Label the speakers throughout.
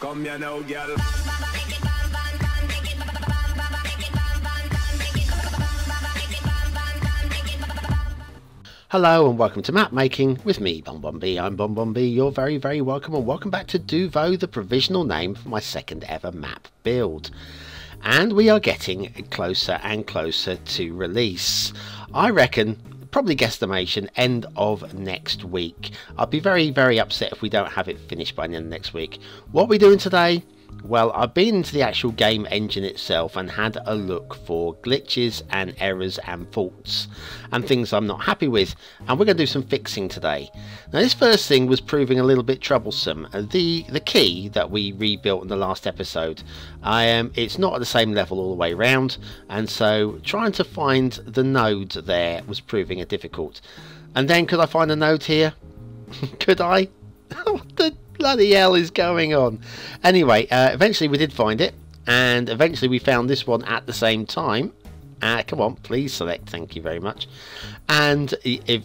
Speaker 1: Come here now, girl.
Speaker 2: Hello and welcome to Map Making with me, BonBonB. I'm BonBonB. You're very, very welcome, and welcome back to Duvo, the provisional name for my second ever map build. And we are getting closer and closer to release. I reckon, probably guesstimation, end of next week. I'll be very, very upset if we don't have it finished by the end of next week. What are we doing today? Well, I've been into the actual game engine itself and had a look for glitches and errors and faults and things I'm not happy with, and we're going to do some fixing today. Now, this first thing was proving a little bit troublesome. The key that we rebuilt in the last episode, it's not at the same level all the way around, and so trying to find the node there was proving difficult. And then, could I find a node here? Could I? What the bloody hell is going on? Anyway, eventually we did find it, and eventually we found this one at the same time. Come on, please select, thank you very much. And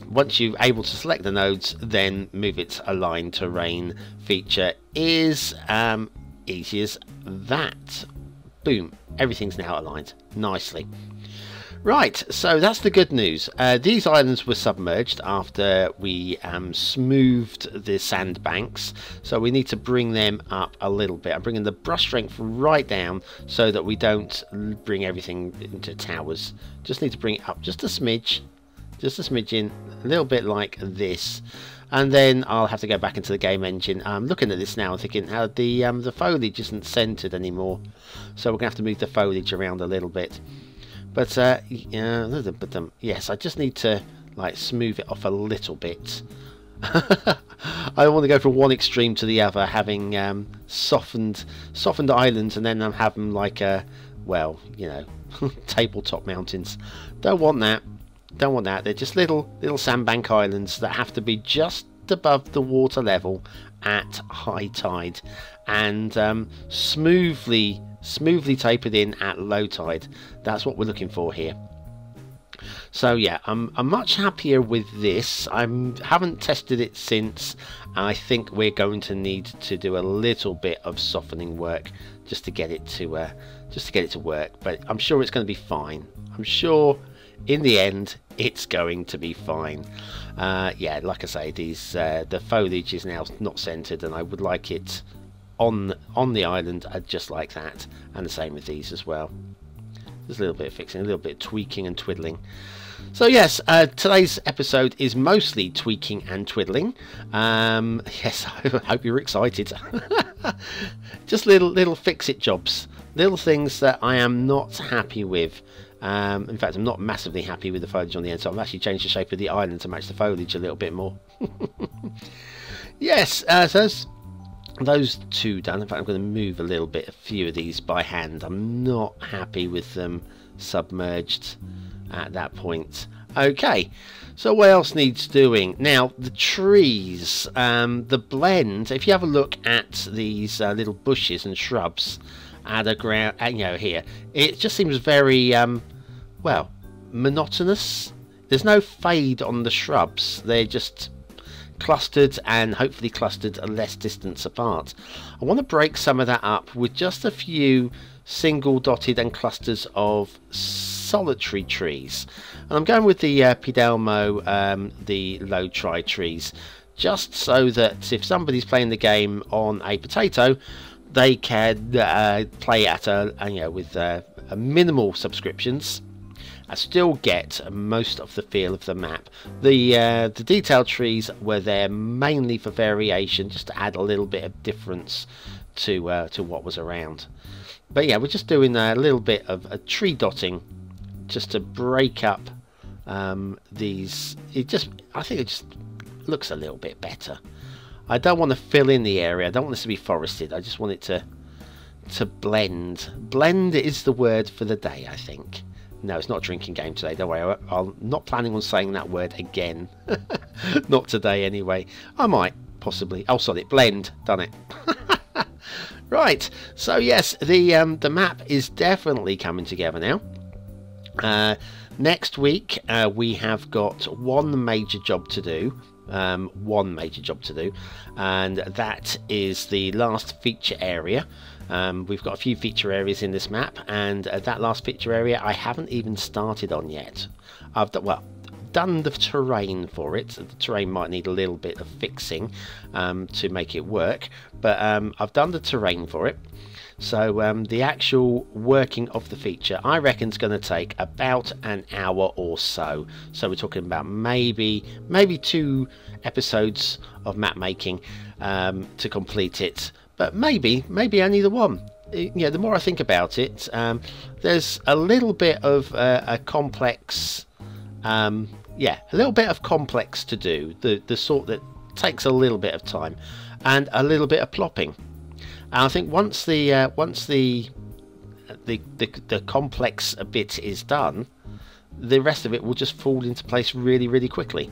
Speaker 2: once you're able to select the nodes, then move its align terrain feature is easy as that. Boom, everything's now aligned nicely. Right, so that's the good news. These islands were submerged after we smoothed the sandbanks, so we need to bring them up a little bit. I'm bringing the brush strength right down so that we don't bring everything into towers. Just need to bring it up just a smidge, just a smidgen, a little bit like this. And then I'll have to go back into the game engine. I'm looking at this now and thinking how the foliage isn't centered anymore, so we're going to have to move the foliage around a little bit. But yes, I just need to like smooth it off a little bit. I don't want to go from one extreme to the other, having softened islands, and then have them like well, you know, tabletop mountains. Don't want that. Don't want that. They're just little sandbank islands that have to be just above the water level at high tide, and smoothly tapered in at low tide. That's what we're looking for here. So yeah, I'm much happier with this. I haven't tested it since. I think we're going to need to do a little bit of softening work just to get it to work. But I'm sure it's going to be fine. I'm sure in the end it's going to be fine. Yeah, like I say, the foliage is now not centered, and I would like it on the island just like that, and the same with these as well. There's a little bit of fixing, a little bit of tweaking and twiddling. So yes, today's episode is mostly tweaking and twiddling. Yes, I hope you're excited. Just little fix-it jobs, little things that I am not happy with. In fact, I'm not massively happy with the foliage on the end, so I've actually changed the shape of the island to match the foliage a little bit more. Yes, so those two done. In fact, I'm going to move a few of these by hand. I'm not happy with them submerged at that point. Okay, so what else needs doing? Now, the trees, the blend. If you have a look at these little bushes and shrubs at the ground, you know, here, it just seems very, well, monotonous. There's no fade on the shrubs. They're just clustered, and hopefully clustered a less distance apart. I want to break some of that up with just a few single dotted and clusters of solitary trees, and I'm going with the Pidelmo, the low tri trees, just so that if somebody's playing the game on a potato, they can play at with a minimal subscriptions. I still get most of the feel of the map. The detailed trees were there mainly for variation, just to add a little bit of difference to what was around. But yeah, we're just doing a little bit of a tree dotting just to break up these. I think it just looks a little bit better. I don't want to fill in the area. I don't want this to be forested. I just want it to blend. Blend is the word for the day, I think. No, it's not a drinking game today, don't worry. I'm not planning on saying that word again. Not today, anyway. I might, possibly. Oh, sorry, blend. Done it. Right, so yes, the map is definitely coming together now. Next week, we have got one major job to do, one major job to do, and that is the last feature area. We've got a few feature areas in this map, and that last feature area I haven't even started on yet. I've done the terrain for it. The terrain might need a little bit of fixing to make it work, but I've done the terrain for it. So the actual working of the feature, I reckon, is going to take about an hour or so. So we're talking about maybe 2 episodes of map making to complete it, but maybe only the one. Yeah, the more I think about it, there's a little bit of a complex, yeah, a little bit of complex to do, the sort that takes a little bit of time and a little bit of plopping. And I think once the complex bit is done, the rest of it will just fall into place really, really quickly.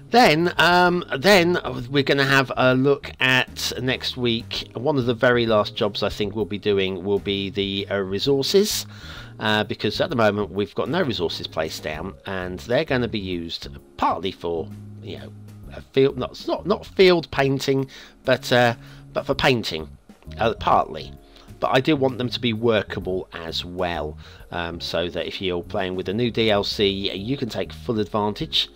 Speaker 2: Then we're going to have a look at next week. One of the very last jobs I think we'll be doing will be the resources, because at the moment we've got no resources placed down, and they're going to be used partly for, you know, a field, not field painting, but for painting, partly. But I do want them to be workable as well, so that if you're playing with a new DLC, you can take full advantage.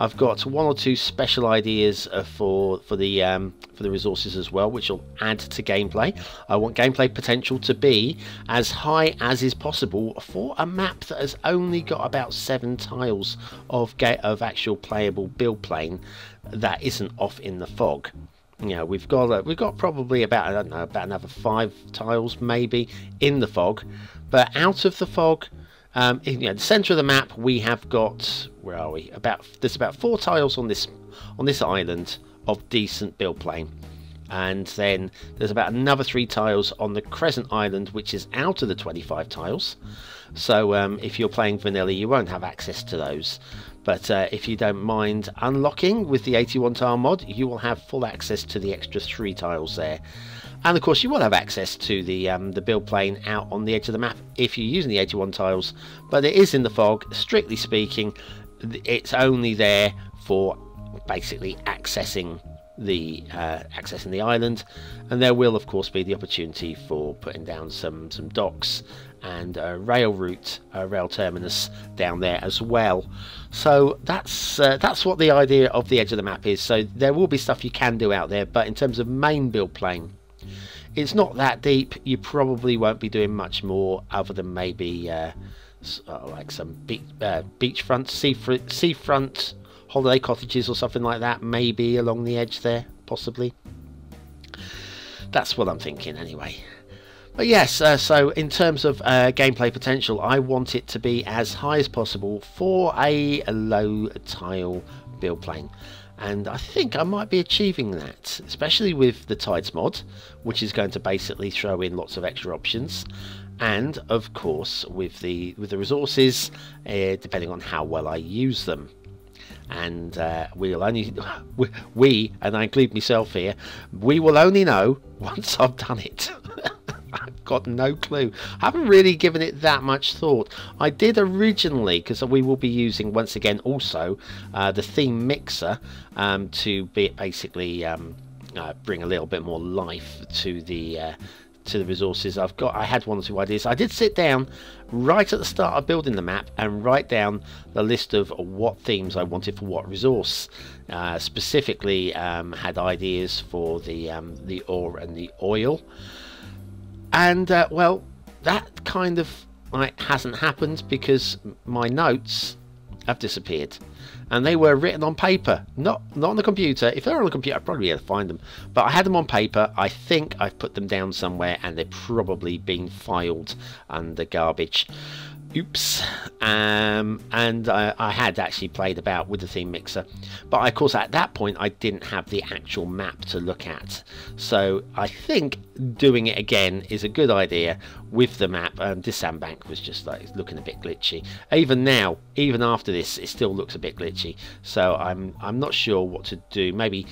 Speaker 2: I've got 1 or 2 special ideas for the resources as well, which will add to gameplay. I want gameplay potential to be as high as is possible for a map that has only got about 7 tiles of actual playable build plane that isn't off in the fog. You know, we've got probably about, I don't know, about another 5 tiles maybe in the fog, but out of the fog, in, you know, the centre of the map, we have got, where are we? There's about 4 tiles on this island of decent build plane, and then there's about another 3 tiles on the Crescent Island, which is out of the 25 tiles. So if you're playing vanilla, you won't have access to those. But if you don't mind unlocking with the 81 tile mod, you will have full access to the extra 3 tiles there. And of course you will have access to the build plane out on the edge of the map if you're using the 81 tiles, but it is in the fog. Strictly speaking, it's only there for basically accessing the island, and there will of course be the opportunity for putting down some docks and a rail route, rail terminus down there as well. So that's what the idea of the edge of the map is. So there will be stuff you can do out there, but in terms of main build plane, it's not that deep. You probably won't be doing much more other than maybe like some beachfront, seafront holiday cottages or something like that, maybe along the edge there, possibly. That's what I'm thinking anyway. But yes, so in terms of gameplay potential, I want it to be as high as possible for a low tile build plane. And I think I might be achieving that, especially with the Tides mod, which is going to basically throw in lots of extra options. And of course with the resources, depending on how well I use them. And we'll only, we, and I include myself here, we will only know once I've done it. I've got no clue. I haven't really given it that much thought. I did originally, because we will be using once again also the theme mixer to basically bring a little bit more life to the resources. I had 1 or 2 ideas. I did sit down right at the start of building the map and write down the list of what themes I wanted for what resource. Specifically had ideas for the ore and the oil. And well, that kind of hasn't happened because my notes have disappeared, and they were written on paper, not on the computer. If they were on the computer, I'd probably be able to find them, but I had them on paper. I think I've put them down somewhere, and they're probably been filed under garbage. Oops. And I had actually played about with the theme mixer, but of course at that point I didn't have the actual map to look at, so I think doing it again is a good idea with the map. This sandbank was just like looking a bit glitchy. Even now, even after this, it still looks a bit glitchy, so I'm not sure what to do. Maybe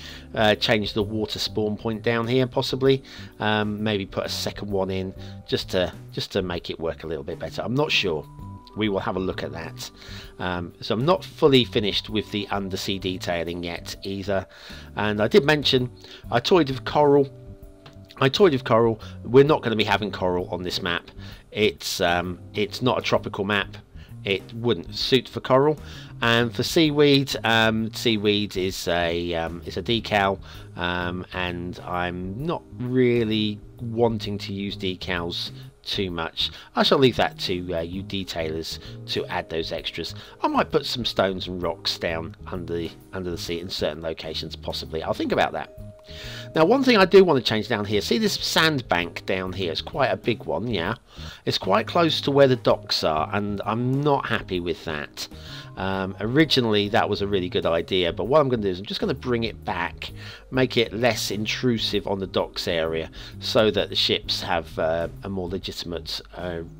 Speaker 2: change the water spawn point down here, possibly. Maybe put a second one in just to make it work a little bit better. I'm not sure. we will have a look at that. So I'm not fully finished with the undersea detailing yet either. And I did mention I toyed with coral. We're not going to be having coral on this map. It's not a tropical map. It wouldn't suit for coral. And for seaweed, seaweed is a decal, and I'm not really wanting to use decals too much. I shall leave that to you detailers to add those extras. I might put some stones and rocks down under the sea in certain locations, possibly. I'll think about that. Now, one thing I do want to change down here, see this sandbank down here, it's quite a big one, yeah, it's quite close to where the docks are, and I'm not happy with that. Originally that was a really good idea, but what I'm going to do is I'm just going to bring it back, make it less intrusive on the docks area, so that the ships have a more legitimate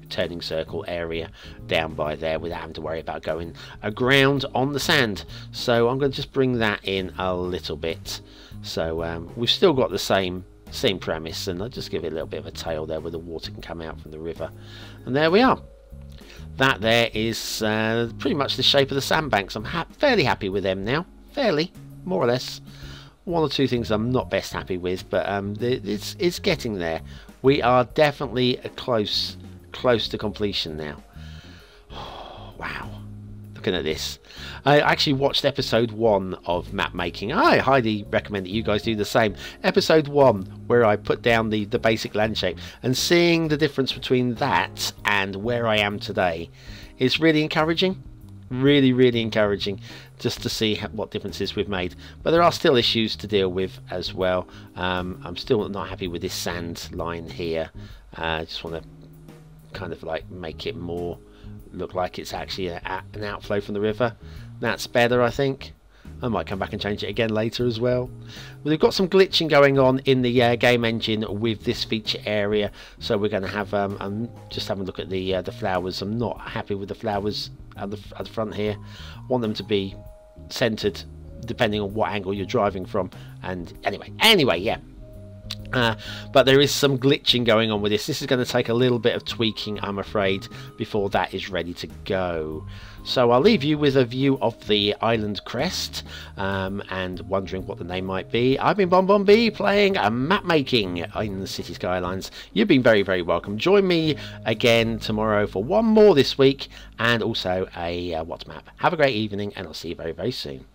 Speaker 2: turning circle area down by there without having to worry about going aground on the sand. So I'm going to just bring that in a little bit. So we've still got the same premise, and I'll just give it a little bit of a tail there where the water can come out from the river. And there we are. That there is pretty much the shape of the sandbanks. I'm fairly happy with them now. Fairly, more or less. One or two things I'm not best happy with, but it's getting there. We are definitely close to completion now. Wow. Looking at this, I actually watched episode 1 of map making. I highly recommend that you guys do the same. Episode 1, where I put down the basic land shape, and seeing the difference between that and where I am today is really encouraging. Really encouraging, just to see what differences we've made. But there are still issues to deal with as well. I'm still not happy with this sand line here. I just want to kind of like make it more look like it's actually an outflow from the river. That's better, I think. I might come back and change it again later as well. We've got some glitching going on in the game engine with this feature area, so we're going to have I'm just having a look at the flowers. I'm not happy with the flowers at the front here. I want them to be centered depending on what angle you're driving from. And anyway, yeah. But there is some glitching going on with this. This is going to take a little bit of tweaking, I'm afraid, before that is ready to go. So I'll leave you with a view of the island crest, and wondering what the name might be. I've been BonBonB playing map making in the City Skylines. You've been very welcome. Join me again tomorrow for one more this week, and also a What map. Have a great evening, and I'll see you very soon.